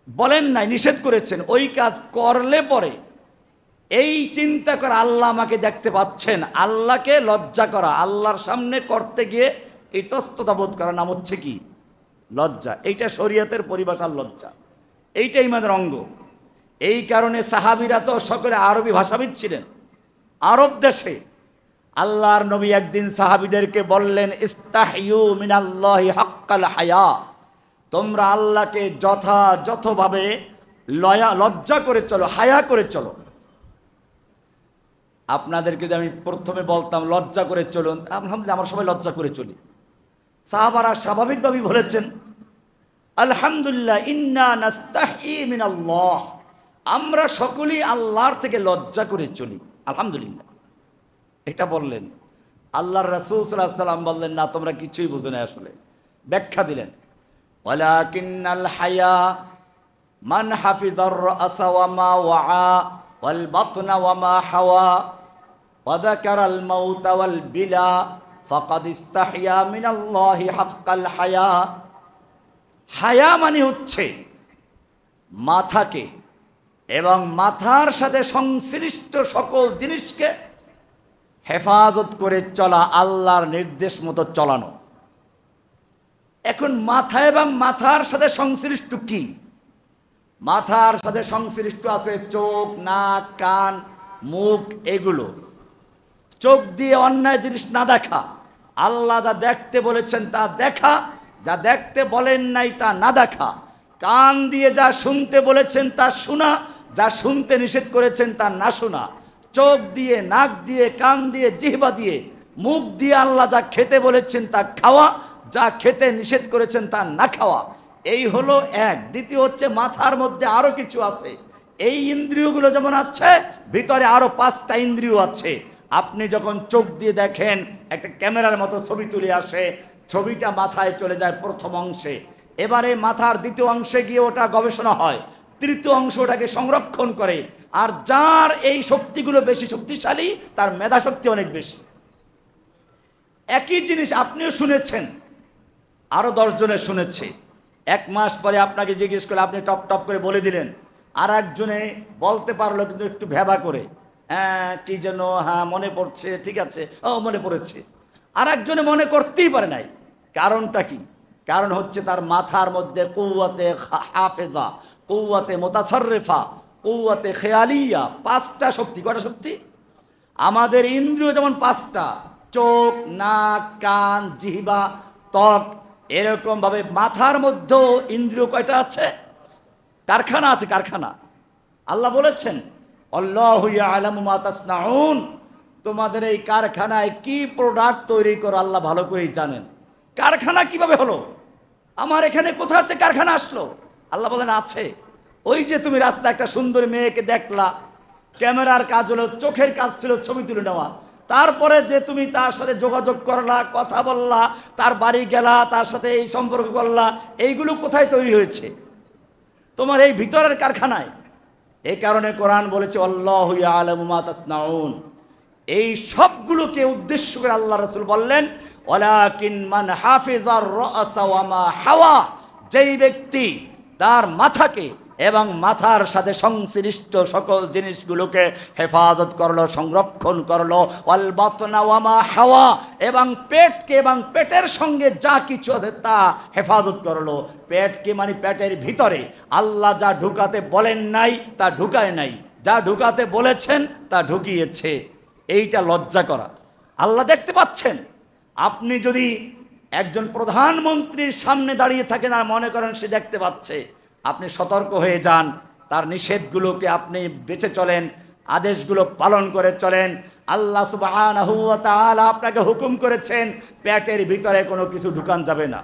বলেন নাই, নিষেধ করেছেন, ওই কাজ করলে পরে এই চিন্তা করা আল্লাহ আমাকে দেখতে পাচ্ছেন, আল্লাহকে লজ্জা করা, আল্লাহর সামনে করতে গিয়ে ইতস্ততা বোধ করার নাম হচ্ছে কি? লজ্জা। এইটা শরীয়তের পরিভাষার লজ্জা, এইটা ইমানের অঙ্গ। এই কারণে সাহাবীরা তো সকলে আরবি ভাষাবিদ ছিলেন। আরব দেশে আল্লাহর নবী একদিন সাহাবীদেরকে বললেন, ইস্তাহিয়ু মিনাল্লাহি হাক্কাল হায়া, তোমরা আল্লাহকে যথাযথভাবে লজ্জা করে চলো, হায়া করে চলো। আপনাদেরকে যে আমি প্রথমে বলতাম লজ্জা করে চলুন, আলহামদুলিল্লাহ আমরা সবাই লজ্জা করে চলি। সাহাবারা স্বাভাবিকভাবেই বলেছেন, আলহামদুলিল্লাহ ইন্না নাস্তাহি মিনাল্লাহ, আমরা সকলেই আল্লাহর থেকে লজ্জা করে চলি, আলহামদুলিল্লাহ। এটা বললেন। আল্লাহর রাসূল সাল্লাল্লাহু আলাইহি ওয়াসাল্লাম বললেন, না তোমরা কিছুই বুঝো না। আসলে ব্যাখ্যা দিলেন, ওয়ালাকিন্নাল হায়া মান হাফিজার রাসা ওয়া মা ওয়া ওয়াল বাতনা ওয়া মা হাওয়া ওয়া যাকারাল মাউতা ওয়াল বিলা ফাকাদ ইস্তাহিয়া মিনাল্লাহি হাক্কাল হায়া। হায়া মানে হচ্ছে মাথাকে এবং মাথার সাথে সংশ্লিষ্ট সকল জিনিসকে হেফাজত করে চলা, আল্লাহর নির্দেশ মতো চলানো। এখন মাথা এবং মাথার সাথে সংশ্লিষ্ট কি? মাথার সাথে সংশ্লিষ্ট আছে চোখ, নাক, কান, মুখ, এগুলো। চোখ দিয়ে অন্যায় জিনিস না দেখা, আল্লাহ যা দেখতে বলেছেন তা দেখা, যা দেখতে বলেন নাই তা না দেখা। কান দিয়ে যা শুনতে বলেছেন তা শোনা, যা শুনতে নিষেধ করেছেন তা না শোনা। চোখ দিয়ে, নাক দিয়ে, কান দিয়ে, জিহ্বা দিয়ে, মুখ দিয়ে আল্লাহ যা খেতে বলেছেন তা খাওয়া, যা খেতে নিষেধ করেছেন তা না খাওয়া। এই হলো এক। দ্বিতীয় হচ্ছে মাথার মধ্যে আরো কিছু আছে। এই ইন্দ্রিয়গুলো যেমন আছে, ভিতরে আরো 5টা ইন্দ্রিয় আছে। আপনি যখন চোখ দিয়ে দেখেন, একটা ক্যামেরার মতো ছবি তুলে আসে, ছবিটা মাথায় চলে যায় প্রথম অংশে, এবারে মাথার দ্বিতীয় অংশে গিয়ে ওটা গবেষণা হয়, তৃতীয় অংশ ওটাকে সংরক্ষণ করে। আর যার এই শক্তিগুলো বেশি শক্তিশালী, তার মেধা শক্তি অনেক বেশি। একই জিনিস আপনিও শুনেছেন, আরো 10 জনে শুনেছে। 1 মাস পরে আপনাকে জিজ্ঞেস করে আপনি টপ টপ করে বলে দিলেন, আর একজনে বলতে পারলো কিন্তু একটু ভেবা করে, হ্যাঁ কি যেন, হ্যাঁ মনে পড়ছে, ঠিক আছে, ও মনে পড়েছে। আর একজনে মনে করতেই পারে নাই। কারণটা কি? কারণ হচ্ছে তার মাথার মধ্যে কুওয়াতে হাফেজা, কুওয়াতে মুতাসাররিফা, কুওয়াতে খেয়ালিয়া, 5টা শক্তি। কয়টা শক্তি? আমাদের ইন্দ্রিয় যেমন 5টা, চোখ, নাক, কান, জিহ্বা, ত্বক, এরকম ভাবে মাথার মধ্যেও ইন্দ্রিয় কয়টা আছে? কারখানা আছে, কারখানা। আল্লাহ বলেছেন আল্লাহু ইয়ালামু মা তাসনাউন, তোমাদের এই কারখানায় কি প্রোডাক্ট তৈরি করো আল্লাহ ভালো করেই জানেন। কারখানা কিভাবে হলো? আমার এখানে কোথা থেকে কারখানা আসলো? আল্লাহ বলেন আছে। ওই যে তুমি রাস্তায় একটা সুন্দর মেয়েকে দেখলা, ক্যামেরার কাজ হলো, চোখের কাজ ছিল ছবি তুলে নেওয়া, তারপরে যে তুমি তার সাথে যোগাযোগ করলা, কথা বললা, তার বাড়ি গেলা, তার সাথে এই সম্পর্ক করলা, এইগুলো কোথায় তৈরি হয়েছে? তোমার এই ভিতরের কারখানায়। এই কারণে কোরআন বলেছে আল্লাহু ইয়ালামু মা তাসনাউন। এই সবগুলোকে উদ্দেশ্য করে আল্লাহ রাসূল বললেন ওয়ালাকিন মান হাফিজার রাসা ওয়া মা হাওয়া, যেই ব্যক্তি তার মাথাকে এবং মাথার সাথে সংশ্লিষ্ট সকল জিনিসগুলোকে হেফাজত করলো, সংরক্ষণ করলো, ওয়াল বাতনা ওয়া মা হাওয়া, এবং পেটকে এবং পেটের সঙ্গে যা কিছু আছে তা হেফাজত করলো। পেটকে মানে পেটের ভিতরে আল্লাহ যা ঢুকাতে বলেন নাই তা ঢুকায় নাই, যা ঢুকাতে বলেছেন তা ঢুকিয়েছে। এইটা লজ্জা করা। আল্লাহ দেখতে পাচ্ছেন। আপনি যদি একজন প্রধানমন্ত্রীর সামনে দাঁড়িয়ে থাকেন আর মনে করেন সে দেখতে পাচ্ছে, আপনি সতর্ক হয়ে যান, তার নিষেধগুলোকে আপনি বেঁচে চলেন, আদেশগুলো পালন করে চলেন। আল্লাহ সুবহানাহু ওয়া তাআলা আপনাকে হুকুম করেছেন পেটের ভিতরে কোনো কিছু ঢুকান যাবে না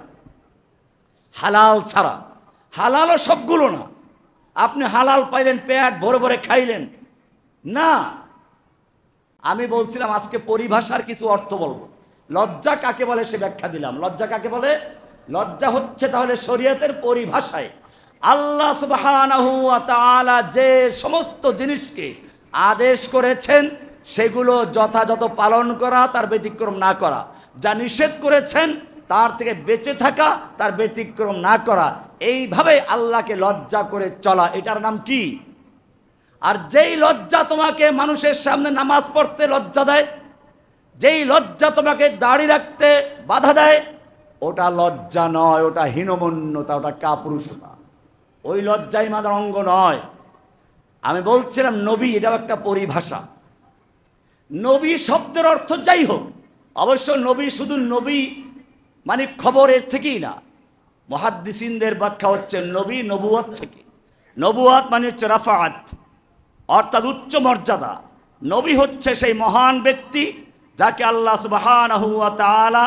হালাল ছাড়া। হালালও সবগুলো না। আপনি হালাল পাইলেন, পেট ভরে ভরে খাইলেন না। আমি বলছিলাম আজকে পরিভাষার কিছু অর্থ বলবো। লজ্জা কাকে বলে সে ব্যাখ্যা দিলাম। লজ্জা কাকে বলে? লজ্জা হচ্ছে তাহলে শরীয়তের পরিভাষায় আল্লাহ সুবহানাহু ওয়া তাআলা যে সমস্ত জিনিসকে আদেশ করেছেন সেগুলো যথাযথ পালন করা, তার ব্যতিক্রম না করা। যা নিষেধ করেছেন তার থেকে বেঁচে থাকা, তার ব্যতিক্রম না করা। এইভাবে আল্লাহকে লজ্জা করে চলা, এটার নাম কি? আর যেই লজ্জা তোমাকে মানুষের সামনে নামাজ পড়তে লজ্জা দেয়, যেই লজ্জা তোমাকে দাড়ি রাখতে বাধা দেয়, ওটা লজ্জা নয়, ওটা হীনমন্যতা, ওটা কাপুরুষতা। ওই লজ্জাই ইমানের অঙ্গ নয়। আমি বলছিলাম নবী, এটাও একটা পরিভাষা। নবী শব্দের অর্থ যাই হোক, অবশ্য নবী শুধু নবী মানে খবরের থেকেই না। মুহাদ্দিসিনদের ব্যাখ্যা হচ্ছে নবী নবুয়ত থেকে। নবুয়ত মানে হচ্ছে রাফাত, অর্থাৎ উচ্চ মর্যাদা। নবী হচ্ছে সেই মহান ব্যক্তি যাকে আল্লাহ সুবহানাহু ওয়া তাআলা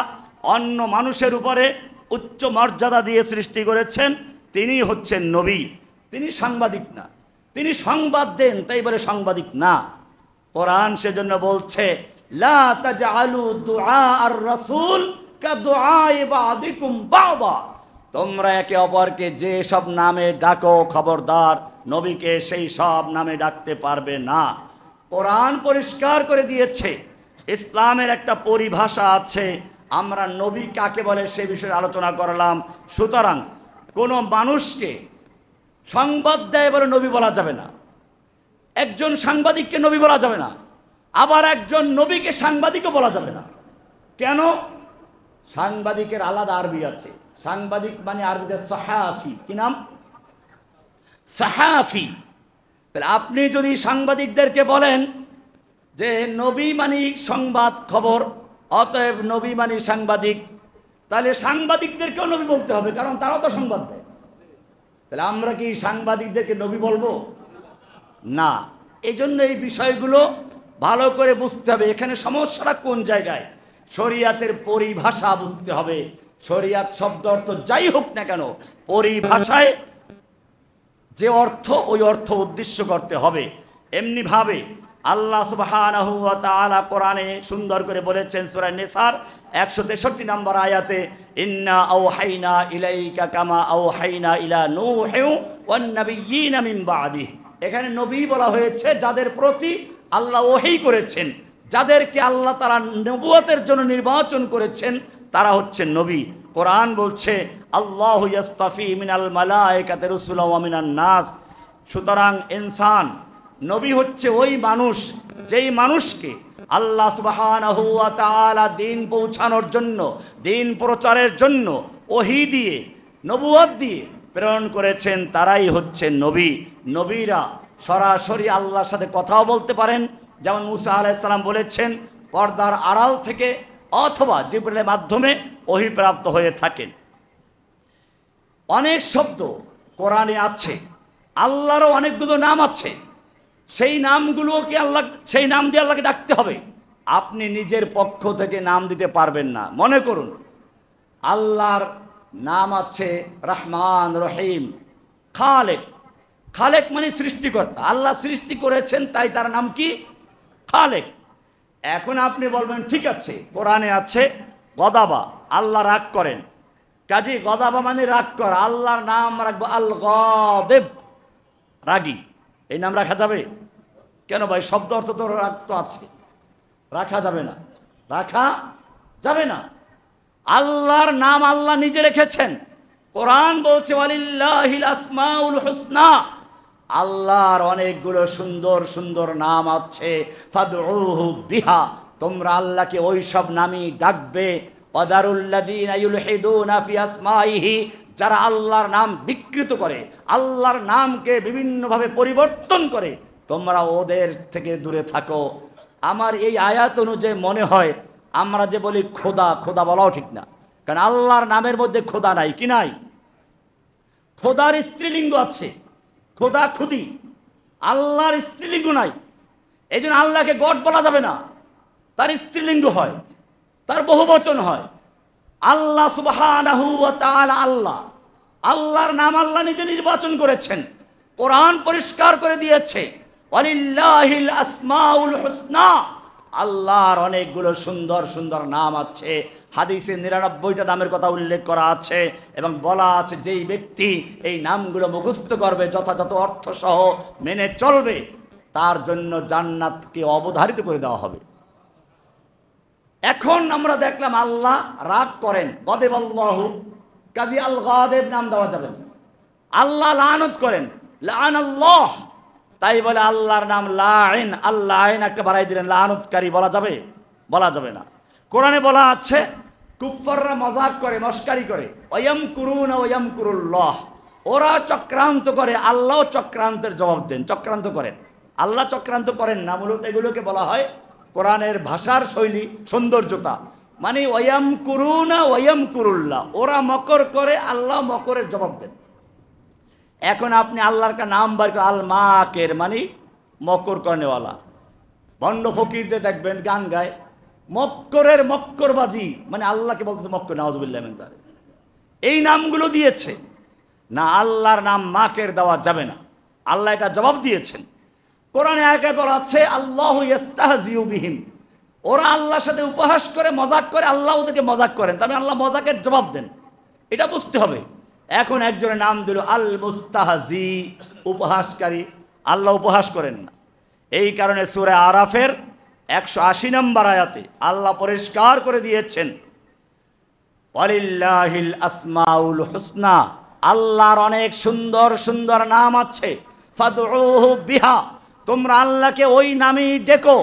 অন্য মানুষের উপরে উচ্চ মর্যাদা দিয়ে সৃষ্টি করেছেন। তিনি হচ্ছেন নবী। তিনি সাংবাদিক না, তিনি সংবাদ দেন, তাই বলে সাংবাদিক না। কোরআন সেজন্য বলছে লা তাজআলু দুআ আর রাসূল কাদুআই বাদিকুম বাদা, তোমরা একে অপরকে যে সব নামে ডাকো খবরদার নবীকে সেই সব নামে ডাকতে পারবে না। কোরআন পরিষ্কার করে দিয়েছে। ইসলামের একটা পরিভাষা আছে। আমরা নবী কাকে বলে সে বিষয়ে আলোচনা করলাম। সুতরাং কোনো মানুষকে সংবাদ দেয় বলে নবী বলা যাবে না। একজন সাংবাদিককে নবী বলা যাবে না। আবার একজন নবীকে সাংবাদিকও বলা যাবে না। কেন? সাংবাদিকের আলাদা আরবি আছে। সাংবাদিক মানে আরবিতে সাহাফি। কি নাম? সাহাফি। তাহলে আপনি যদি সাংবাদিকদেরকে বলেন যে নবী মানে সংবাদ খবর, অতএব নবী মানে সাংবাদিক, তাহলে সাংবাদিকদেরকেও নবী বলতে হবে, কারণ তারাও তো সংবাদ দেয়। তাহলে আমরা কি সাংবাদিকদেরকে নবী বলবো না? এই জন্য এই বিষয়গুলো ভালো করে বুঝতে হবে। এখানে সমস্যাটা কোন জায়গায়? শরিয়াতের পরিভাষা বুঝতে হবে। শরিয়াত শব্দ অর্থ যাই হোক না কেন, পরিভাষায় যে অর্থ, ওই অর্থ উদ্দেশ্য করতে হবে। এমনি ভাবে আল্লাহ সুবহানাহু ওয়া তাআলা কোরআনে সুন্দর করে বলেছেন সূরা নিসার 163 নম্বর আয়াতে, ইন্না আওহাইনা ইলাইকা কামা আওহাইনা ইলা নূহিন ওয়ান নাবিয়্যিনা মিন বাদি। এখানে নবী বলা হয়েছে যাদের প্রতি আল্লাহ ওহী করেছেন, যাদেরকে আল্লাহ তাআলা নবুয়তের জন্য নির্বাচন করেছেন, তারা হচ্ছেন নবী। কোরআন বলছে আল্লাহু ইয়াসতাফি মিনাল মালায়েকাতি রাসূলা ওয়া মিনান নাস। সুতরাং ইনসান নবী হচ্ছে ওই মানুষ যেই মানুষকে আল্লাহ সুবহানাহু ওয়া তাআলা দিন পৌঁছানোর জন্য, দিন প্রচারের জন্য ওহী দিয়ে, নবুয়ত দিয়ে প্রেরণ করেছেন, তারাই হচ্ছে নবী। নবীরা সরাসরি আল্লাহর সাথে কথাও বলতে পারেন, যেমন মুসা আলাইহিস সালাম বলেছেন পর্দার আড়াল থেকে অথবা জিবরিলের মাধ্যমে ওহী প্রাপ্ত হয়ে থাকেন। অনেক শব্দ কোরআনে আছে, আল্লাহরও অনেকগুলো নাম আছে, সেই নামগুলোকে আল্লাহ, সেই নাম দিয়ে আল্লাহকে ডাকতে হবে। আপনি নিজের পক্ষ থেকে নাম দিতে পারবেন না। মনে করুন আল্লাহর নাম আছে রহমান, রহিম, খালেক। খালেক মানে সৃষ্টিকর্তা, আল্লাহ সৃষ্টি করেছেন, তাই তার নাম কি? খালেক। এখন আপনি বলবেন ঠিক আছে, কোরআনে আছে গদাবা, আল্লাহ রাগ করেন, কাজী গদাবা মানে রাগ করা, আল্লাহর নাম রাখবো আল গাদেব, রাগী। এই নাম রাখা যাবে? কেন ভাই, শব্দ অর্থ তো রাগ তো আছে, রাখা যাবে না, রাখা যাবে না। আল্লাহর নাম আল্লাহ নিজে রেখেছেন। কোরআন বলছে ওয়ালিল্লাহিল আসমাউল হুসনা, আল্লাহর অনেকগুলো সুন্দর সুন্দর নাম আছে, ফাদউহু বিহা, তোমরা আল্লাহকে ওই সব নামই ডাকবে। ওয়াদারুল্লাযীনা ইউলহিদুনা ফি আসমাইহি, যারা আল্লাহর নাম বিকৃত করে, আল্লাহর নামকে বিভিন্নভাবে পরিবর্তন করে, তোমরা ওদের থেকে দূরে থাকো। আমার এই আয়াত অনুযায়ী মনে হয় আমরা যে বলি খোদা, খোদা বলাও ঠিক না, কারণ আল্লাহর নামের মধ্যে খোদা নাই। কি নাই? খোদার স্ত্রীলিঙ্গ আছে, খোদা খুদি, আল্লাহর স্ত্রীলিঙ্গ নাই। এই জন্য আল্লাহকে গড বলা যাবে না, তার স্ত্রীলিঙ্গ হয়, তার বহুবচন হয়। আল্লাহ সুবহানাহু ওয়া তাআলা আল্লাহ, আল্লাহর নাম আল্লাহ নিজে নির্বাচন করেছেন। কোরআন পরিষ্কার করে দিয়েছে ওয়ালিল্লাহিল আসমাউল হুসনা, আল্লাহর অনেকগুলো সুন্দর সুন্দর নাম আছে। হাদিসে 99টা নামের কথা উল্লেখ করা আছে এবং বলা আছে যেই ব্যক্তি এই নামগুলো মুখস্থ করবে, যথাযথ অর্থ সহ মেনে চলবে, তার জন্য জান্নাতকে অবধারিত করে দেওয়া হবে। এখন আমরা দেখলাম আল্লাহ রাগ করেন, গদেবাল্লাহু, কাজী আল গাদেব নাম দেওয়া যাবে না। আল্লাহ লানত করেন, লাআনাল্লাহ, তাই বলে আল্লাহর নাম লাইন, আল্লাহ আইন একটা বাড়াই দিলেন, লানতকারী বলা যাবে? বলা যাবে না। কোরআনে বলা আছে কুফাররা মজাক করে, মস্কারি করে, ওয়ায়ামকুরুনা ওয়ায়ামকুরুল্লাহ, ওরা চক্রান্ত করে, আল্লাহ চক্রান্তের জবাব দেন। চক্রান্ত করেন, আল্লাহ চক্রান্ত করেন না। মূলত এগুলোকে বলা হয় কোরআনের ভাষার শৈলী, সৌন্দর্যতা, মানে ওয়ায়ামকুরুনা ওয়ায়ামকুরুল্লাহ, ওরা মকর করে, আল্লাহ মকরের জবাব দেন। এখন আপনি আল্লাহর কা নাম বার করে, আল মাকের মানে মক্কর করেনেওয়ালা। ভণ্ড ফকিরদের দেখবেন গান গায় মক্করের মক্করবাজি, মানে আল্লাহকে বলতেছে মক্কর, নাউজুবিল্লাহ মিন যালিক। এই নামগুলো দিয়েছে না, আল্লাহর নাম মাকের দেওয়া যাবে না, আল্লাহ এটা জবাব দিয়েছেন। কোরআনে আয়াতে বলা আছে আল্লাহু ইস্তাহজিউ বিহিম, ওরা আল্লাহর সাথে উপহাস করে, মজাক করে, আল্লাহ ওদেরকে মজাক করেন, তবে আল্লাহ মজাকের জবাব দেন, এটা বুঝতে হবে। এখন একজনের নাম দিল আল মুস্তাহজি, উপহাসকারী, আল্লাহ উপহাস করেন না। এই কারণে সূরা আরাফের 180 নম্বর আয়াতে আল্লাহ পরিষ্কার করে দিয়েছেন ওয়ালিল্লাহিল আসমাউল হুসনা, আল্লাহর অনেক সুন্দর সুন্দর নাম আছে, ফাদউহু বিহা, তোমরা আল্লাহকে ওই নামেই ডেকো।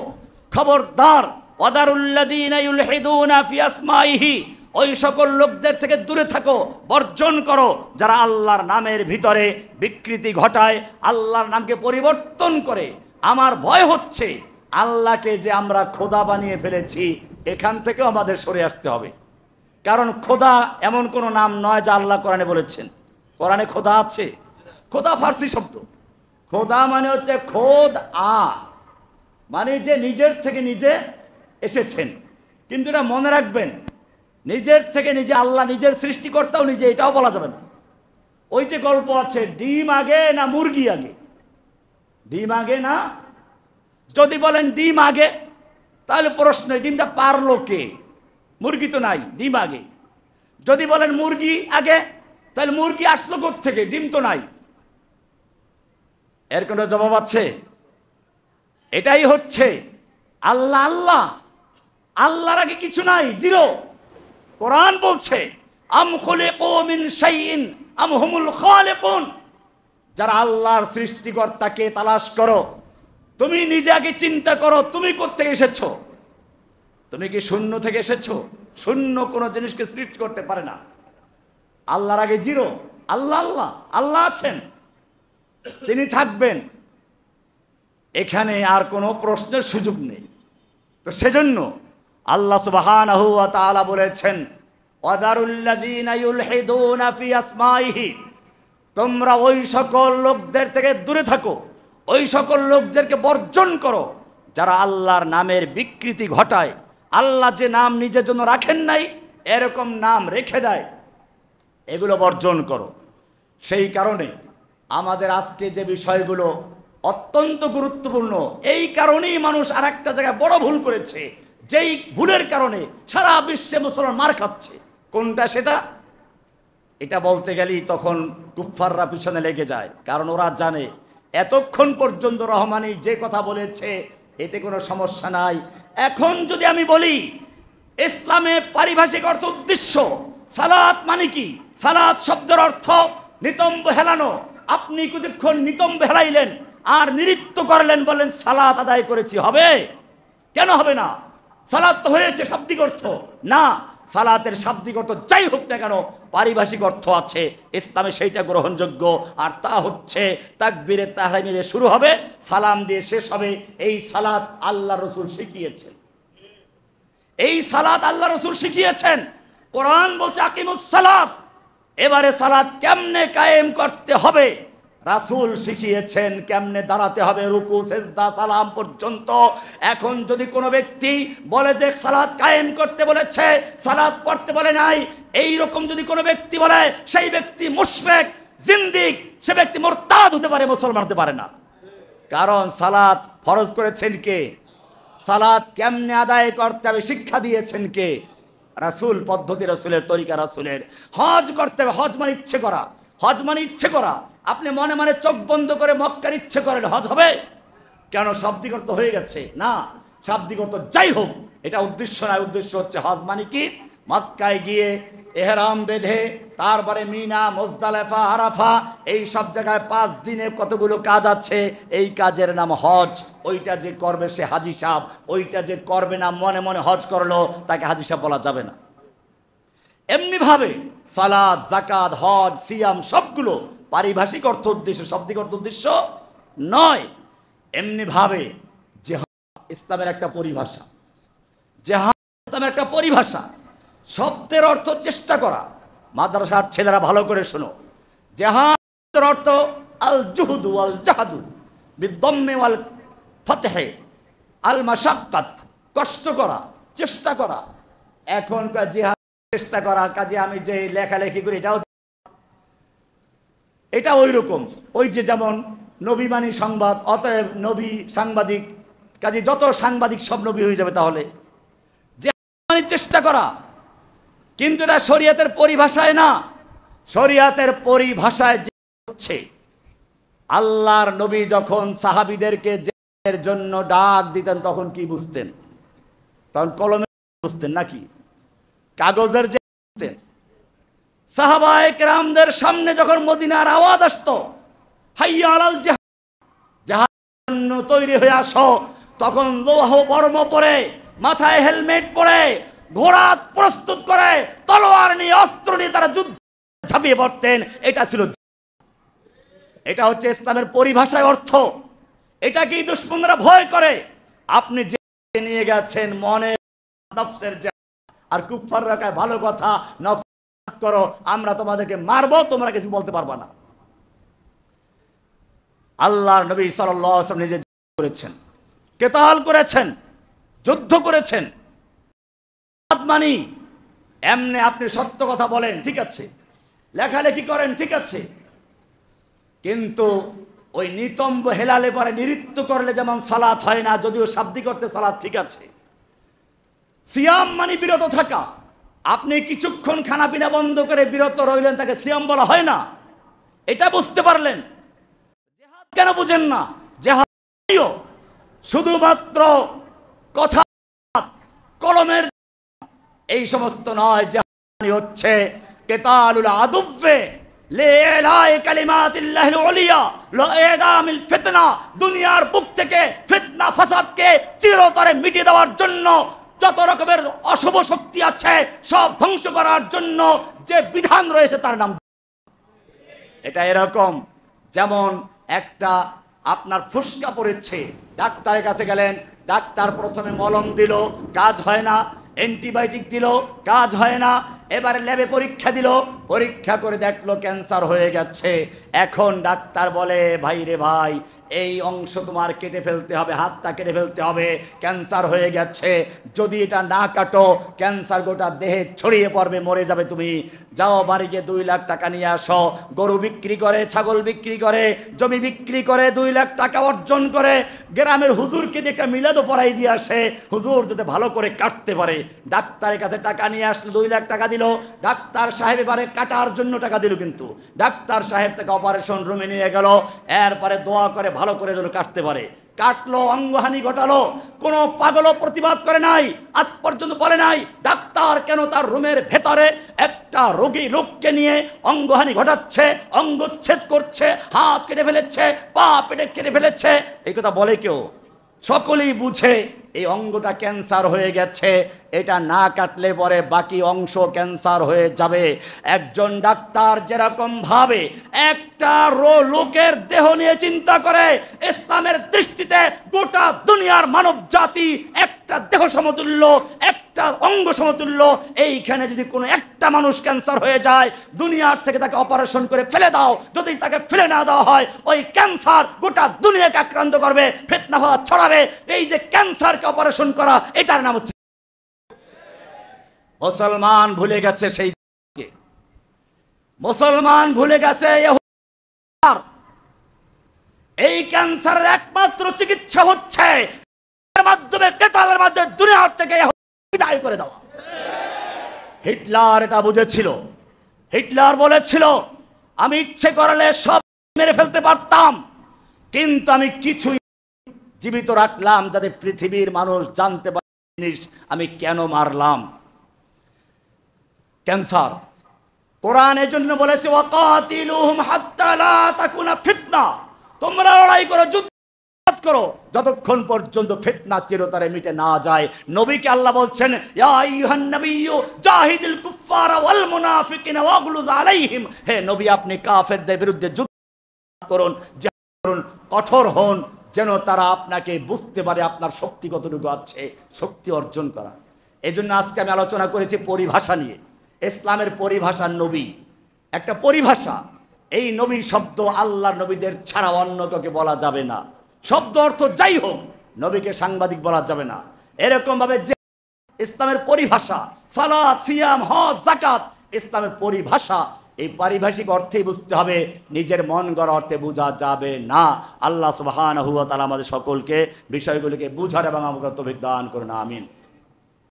খবরদার, ওয়াদারুল্লাযীনা ইউলহিদুনা ফি আসমাইহি, ওই সকল লোকদের থেকে দূরে থাকো, বর্জন করো, যারা আল্লাহর নামের ভিতরে বিকৃতি ঘটায়, আল্লাহর নামকে পরিবর্তন করে। আমার ভয় হচ্ছে আল্লাহকে যে আমরা খোদা বানিয়ে ফেলেছি, এখান থেকেও আমাদের সরে আসতে হবে। কারণ খোদা এমন কোনো নাম নয় যা আল্লাহ কোরআনে বলেছেন। কোরআনে খোদা আছে, খোদা ফার্সি শব্দ, খোদা মানে হচ্ছে খোদ আ, মানে যে নিজের থেকে নিজে এসেছেন। কিন্তু এটা মনে রাখবেন, নিজের থেকে নিজে, আল্লাহ নিজের সৃষ্টিকর্তাও নিজে, এটাও বলা যাবে না। ওই যে গল্প আছে, ডিম আগে না মুরগি আগে? ডিম আগে না? যদি বলেন ডিম আগে, তাহলে প্রশ্ন, ডিমটা পারলো কে? মুরগি তো নাই, ডিম আগে। যদি বলেন মুরগি আগে, তাহলে মুরগি আসলো কোত্থেকে? ডিম তো নাই। এর কোনো জবাব আছে? এটাই হচ্ছে আল্লাহ, আল্লাহ, আল্লাহর আগে কিছু নাই, জিরো। কোরআন বলছে আম খুলিকু মিন শাইইন আম হুমুল খালিকুন, যারা আল্লাহর সৃষ্টিকর্তাকে তালাশ করো, তুমি নিজে আগে চিন্তা করো, তুমি কোত্থেকে এসেছো? তুমি কি শূন্য থেকে এসেছো? শূন্য কোনো জিনিসকে সৃষ্টি করতে পারে না। আল্লাহর আগে জিরো। আল্লাহ, আল্লাহ, আল্লাহ আছেন, তিনি থাকবেন, এখানে আর কোনো প্রশ্নের সুযোগ নেই। তো সেজন্য আল্লাহ সুবহানাহু ওয়া তাআলা বলেছেন, ওয়াদারুল্লাযীনা ইউলহিদুনা ফি আসমাইহি, তোমরা ওই সকল লোকদের থেকে দূরে থাকো, ওই সকল লোকদেরকে বর্জন করো যারা আল্লাহর নামের বিকৃতি ঘটায়। আল্লাহ যে নাম নিজের জন্য রাখেন নাই, এরকম নাম রেখে দেয়, এগুলো বর্জন করো। সেই কারণে আমাদের আজকে যে বিষয়গুলো অত্যন্ত গুরুত্বপূর্ণ, এই কারণেই মানুষ আর একটা জায়গায় বড় ভুল করেছে, যেই ভুলের কারণে সারা বিশ্বে মুসলমান মার খাচ্ছে। কোনটা সেটা? এটা বলতে গেলেই তখন কুফফাররা পিছনে লেগে যায়, কারণ ওরা জানে এতক্ষণ পর্যন্ত রহমানি যে কথা বলেছে এতে কোনো সমস্যা নাই। এখন যদি আমি বলি ইসলামে পারিভাষিক অর্থ উদ্দেশ্য, সালাত মানে কি? সালাত শব্দের অর্থ নিতম্ব হেলানো। আপনি কিছুক্ষণ নিতম্ব হেলাইলেন আর নৃত্য করলেন, বললেন সালাত আদায় করেছি, হবে? কেন হবে না? সালাত তো হয়েছে শাব্দিক অর্থ। না, সালাতের শাব্দিক অর্থ যাই হোক না কেন, পারিভাষিক অর্থ আছে, ইসলামে সেইটা গ্রহণযোগ্য। আর তা হচ্ছে তাকবীরে তাহরিমে দিয়ে শুরু হবে, সালাম দিয়ে শেষ হবে। এই সালাত আল্লাহ রসুল শিখিয়েছেন, এই সালাত আল্লাহ রসুল শিখিয়েছেন। কোরআন বলছে আকিমুস সালাত। এবারে সালাত কেমনে কায়েম করতে হবে রাসূল শিখিয়েছেন, কেমনে দাঁড়াতে হবে রুকু সেজদা সালাম পর্যন্ত। এখন যদি কোনো ব্যক্তি বলে যে সালাত কায়েম করতে বলেছে, সালাত পড়তে বলে নাই, এই রকম যদি কোনো ব্যক্তি বলে, সেই ব্যক্তি মুশরিক, জিন্দিক, সে ব্যক্তি মুরতাদ হতে পারে, মুসলমান হতে পারে না। কারণ সালাত ফরজ করেছেন কে? সালাত কেমনে আদায় করতে হবে শিক্ষা দিয়েছেন কে? রাসূল। পদ্ধতি রাসূলের, তরিকা রাসূলের। হজ করতে হবে, হজ মানে ইচ্ছে করা, হজ মানে ইচ্ছে করা। আপনি মনে মনে চোখ বন্ধ করে মক্কার ইচ্ছে করেন, হজ হবে? কেন? শাব্দিক অর্থ হয়ে গেছে। না, শাব্দিক অর্থ যাই হোক, এটা উদ্দেশ্য নয়। উদ্দেশ্য হচ্ছে হজ মানে কি? মক্কায় গিয়ে এহরাম বেঁধে তারপরে মিনা, মুজদালিফা, আরাফা, এই সব জায়গায় 5 দিনে কতগুলো কাজ আছে, এই কাজের নাম হজ। ওইটা যে করবে সে হাজী সাহেব, ওইটা যে করবে না মনে মনে হজ করলো তাকে হাজী সাহেব বলা যাবে না। এমনিভাবে সালাত, যাকাত, হজ, সিয়াম সবগুলো পারিভাষিক অর্থ উদ্দেশ্য, শাব্দিক অর্থ উদ্দেশ্য নয়। এমনিভাবে জিহাদ ইসলামের একটা পরিভাষা, জিহাদ ইসলামের একটা পরিভাষা। শব্দের অর্থ চেষ্টা করা। মাদ্রাসার ছেলেরা ভালো করে শোনো, জিহাদের অর্থ আল জুহুদু ওয়াল জাহাদু বিদ্দম্মি ওয়াল ফাতহে আল মাশাক্কাত, কষ্ট করা, চেষ্টা করা। এখনকার জিহাদ চেষ্টা করা কাজে আমি যে লেখালেখি করি এটা ওই রকম। ওই যে যেমন নবী মানি সংবাদ, অতএব নবী সাংবাদিক, কাজে যত সাংবাদিক সব নবী হয়ে যাবে। তাহলে যে চেষ্টা করা, কিন্তু এটা শরীয়তের পরিভাষায় না। শরীয়তের পরিভাষায় যে হচ্ছে, আল্লাহর নবী যখন সাহাবীদেরকে জেহাদের জন্য ডাক দিতেন তখন কি বুঝতেন? তখন কলমে বুঝতেন নাকি কাগজের যে বুঝতেন? সাহাবায়ে কেরামদের সামনে যখন মদিনার আওয়াজ আসতো, হাইয়া আলাল জিহাদ, জিহাদের জন্য তৈরি হয়ে আসো, তখন লৌহ বর্ম পরে, মাথায় হেলমেট পরে, ঘোড়া প্রস্তুত করে, তলোয়ার নিয়ে, অস্ত্র নিয়ে তারা যুদ্ধ ঝাঁপিয়ে পড়তেন। এটা ছিল, এটা হচ্ছে ইসলামের পরিভাষায় অর্থ। এটা কি দুশমনরা ভয় করে? আপনি যে নিয়ে গেছেন মনে নফসের, আর কুফফাররা কয় ভালো কথা, নফস করো, আমরা তোমাদেরকে মারবো, তোমরা কিছু বলতে পারবা না। আল্লাহর নবী সাল্লাল্লাহু আলাইহি ওয়াসাল্লাম নিজে করেছেন, কিতাল করেছেন, যুদ্ধ করেছেন। মানি এমনি আপনি সত্য কথা বলেন, ঠিক আছে, লেখালেখি করেন, ঠিক আছে, কিন্তু ওই নিতম্ব হেলালে পরে নৃত্য করলে যেমন সালাত হয় না, যদিও শাব্দিক অর্থে সালাত ঠিক আছে। সিয়াম মানে বিরত থাকা। আপনি কিছুক্ষণ খানা পিনা বন্ধ করে বিরত রইলেন, তাকে সিয়াম বলা হয় না। এটা বুঝতে পারলেন। জিহাদ কেন বুঝেন না? জিহাদ শুধুমাত্র কথা, কলমের এই সমস্ত নয়। জিহাদ হচ্ছে কিতালুল আদুফে লিইলাই কালিমাতিল্লাহিল উলিয়া লিইদামিল ফিতনা, দুনিয়ার বুক থেকে ফিতনা ফাসাদকে চিরতরে মিটিয়ে দেওয়ার জন্য, যত রকমের অশুভ শক্তি আছে সব ধ্বংস করার জন্য যে বিধান রয়েছে তার নাম। এটা এরকম যেমন একটা আপনার ফুসকা পড়েছে, ডাক্তারের কাছে গেলেন, ডাক্তার প্রথমে মলম দিল, কাজ হয় না, অ্যান্টিবায়োটিক দিল, কাজ হয় না, এবারে ল্যাবে পরীক্ষা দিল, পরীক্ষা করে দেখলো ক্যান্সার হয়ে গেছে। এখন ডাক্তার বলে, ভাই রে ভাই, এই অংশ তোমার কেটে ফেলতে হবে, হাতটা কেটে ফেলতে হবে, ক্যান্সার হয়ে গেছে। যদি এটা না কাটো ক্যান্সার গোটা দেহে ছড়িয়ে পড়বে, মরে যাবে তুমি। যাও বাড়ি গিয়ে 2 লাখ টাকা নিয়ে আসো। গরু বিক্রি করে, ছাগল বিক্রি করে, জমি বিক্রি করে 2 লাখ টাকা অর্জন করে গ্রামের হুজুরকে দিয়ে একটা মিলাদও পড়াই দিয়ে আসে, হুজুর যাতে ভালো করে কাটতে পারে। ডাক্তারের কাছে টাকা নিয়ে আসলো, 2 লাখ টাকা দিল। ডাক্তার সাহেব এবারে কাটার জন্য টাকা দিল, কিন্তু ডাক্তার সাহেব তাকে অপারেশন রুমে নিয়ে গেল, এরপরে দোয়া করে ভালো করে যেন কাটতে পারে। কাটলো, অঙ্গহানি ঘটালো, কোনো পাগলও প্রতিবাদ করে নাই, আজ পর্যন্ত বলে নাই ডাক্তার কেন তার রুমের ভেতরে একটা রোগী লোককে নিয়ে অঙ্গহানি ঘটাচ্ছে, অঙ্গচ্ছেদ করছে, হাত কেটে ফেলেছে, পা পেটে কেটে ফেলেছে, এই কথা বলে কেউ? সকলেই বুঝে এই অঙ্গটা ক্যান্সার হয়ে গেছে, এটা না কাটলে পরে বাকি অংশ ক্যান্সার হয়ে যাবে। একজন ডাক্তার যেরকম ভাবে একটা লোকের দেহ নিয়ে চিন্তা করে, ইসলামের দৃষ্টিতে গোটা দুনিয়ার মানব জাতি একটা দেহ সমতুল্য, একটা অঙ্গ সমতুল্য। এইখানে যদি কোনো একটা মানুষ ক্যান্সার হয়ে যায়, দুনিয়ার থেকে তাকে অপারেশন করে ফেলে দাও, যদি তাকে ফেলে না দেওয়া হয় ওই ক্যান্সার গোটা দুনিয়াকে আক্রান্ত করবে, ফিতনা ফাসাদ ছড়াবে। এই যে ক্যান্সারকে অপারেশন করা, এটার নাম হচ্ছে। মুসলমান ভুলে গেছে সেই, মুসলমান ভুলে গেছে এই ক্যান্সারের একমাত্র চিকিৎসা হচ্ছে মাধ্যমে, কেতালের মাধ্যমে দুনিয়ার থেকে বিদায় করে দেওয়া। হিটলার এটা বুঝেছিল। হিটলার বলেছিল, আমি ইচ্ছে করলে সব মেরে ফেলতে পারতাম, কিন্তু আমি কিছুই জীবিত রাখলাম যাতে পৃথিবীর মানুষ জানতে পারে জিনিস আমি কেন মারলাম। ক্যান্সার কোরআন এজন্য বলেছে, ওয়াকাতিলুহুম হাত্তা লা তাকুনা ফিতনা, তোমরা লড়াই করো, যুদ্ধ করো, যতক্ষণ পর্যন্ত ফিতনা চিরতরে মিটে না যায়। নবীকে আল্লাহ বলছেন, ইয়া আইয়ুহান নাবিয়্যু জাহিদিল কুফফারা ওয়াল মুনাফিকিনা ওয়াগলুজ আলাইহিম, হে নবী আপনি কাফেরদের বিরুদ্ধে যুদ্ধ করুন, জিহাদ করুন, কঠোর হন, যেন তারা আপনাকে বুঝতে পারে আপনার শক্তি কতটুকু আছে, শক্তি অর্জন করা। এজন্য আজকে আমি আলোচনা করেছি পরিভাষা নিয়ে। ইসলামের পরিভাষা নবী, একটা পরিভাষা। এই নবী শব্দ আল্লাহর নবীদের ছাড়া অন্য কাউকে বলা যাবে না। শব্দ অর্থ যাই হোক, নবীকে সাংবাদিক বলা যাবে না। এরকম ভাবে যে ইসলামের পরিভাষা, সালাত, সিয়াম, হজ, যাকাত, ইসলামের পরিভাষা, এই পারিভাষিক অর্থেই বুঝতে হবে, নিজের মন গড়া অর্থে বোঝা যাবে না। আল্লাহ সুবহানাহু ওয়া তাআলা আমাদের সকলকে বিষয়গুলিকে বুঝার এবং আমাকে তৌফিক দান করুন, আমিন।